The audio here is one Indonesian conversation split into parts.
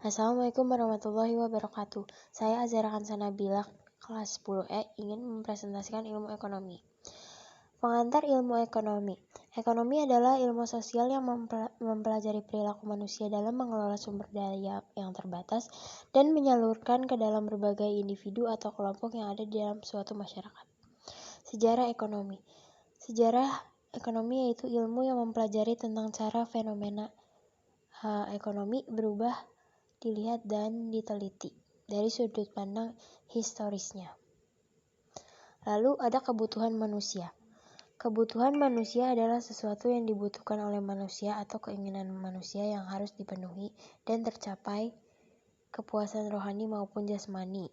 Assalamualaikum warahmatullahi wabarakatuh. Saya Azhara Nabila, kelas 10E, ingin mempresentasikan ilmu ekonomi. Pengantar ilmu ekonomi. Ekonomi adalah ilmu sosial yang mempelajari perilaku manusia dalam mengelola sumber daya yang terbatas dan menyalurkan ke dalam berbagai individu atau kelompok yang ada di dalam suatu masyarakat. Sejarah ekonomi. Sejarah ekonomi yaitu ilmu yang mempelajari tentang cara fenomena ekonomi berubah, dilihat dan diteliti dari sudut pandang historisnya. Lalu ada kebutuhan manusia. Kebutuhan manusia adalah sesuatu yang dibutuhkan oleh manusia atau keinginan manusia yang harus dipenuhi dan tercapai kepuasan rohani maupun jasmani.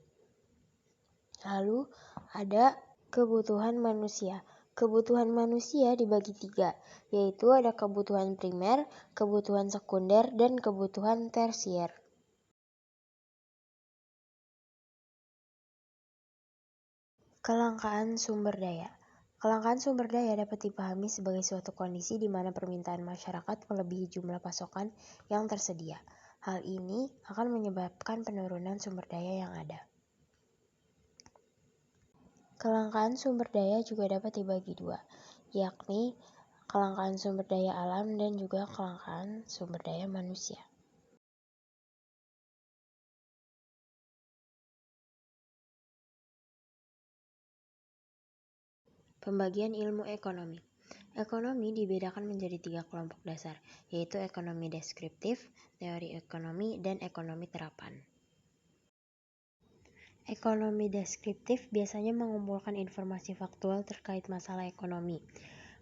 Lalu ada kebutuhan manusia. Kebutuhan manusia dibagi 3, yaitu ada kebutuhan primer, kebutuhan sekunder, dan kebutuhan tersier. Kelangkaan sumber daya. Kelangkaan sumber daya dapat dipahami sebagai suatu kondisi di mana permintaan masyarakat melebihi jumlah pasokan yang tersedia. Hal ini akan menyebabkan penurunan sumber daya yang ada. Kelangkaan sumber daya juga dapat dibagi 2, yakni kelangkaan sumber daya alam dan juga kelangkaan sumber daya manusia. Pembagian ilmu ekonomi. Ekonomi dibedakan menjadi 3 kelompok dasar, yaitu ekonomi deskriptif, teori ekonomi, dan ekonomi terapan. Ekonomi deskriptif biasanya mengumpulkan informasi faktual terkait masalah ekonomi.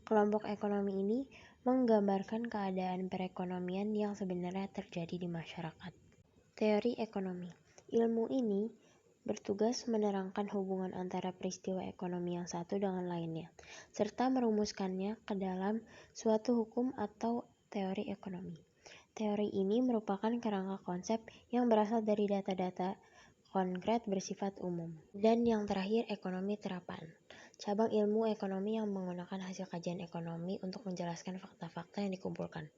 Kelompok ekonomi ini menggambarkan keadaan perekonomian yang sebenarnya terjadi di masyarakat. Teori ekonomi. Ilmu ini bertugas menerangkan hubungan antara peristiwa ekonomi yang satu dengan lainnya, serta merumuskannya ke dalam suatu hukum atau teori ekonomi. Teori ini merupakan kerangka konsep yang berasal dari data-data konkret bersifat umum. Dan yang terakhir, ekonomi terapan. Cabang ilmu ekonomi yang menggunakan hasil kajian ekonomi untuk menjelaskan fakta-fakta yang dikumpulkan.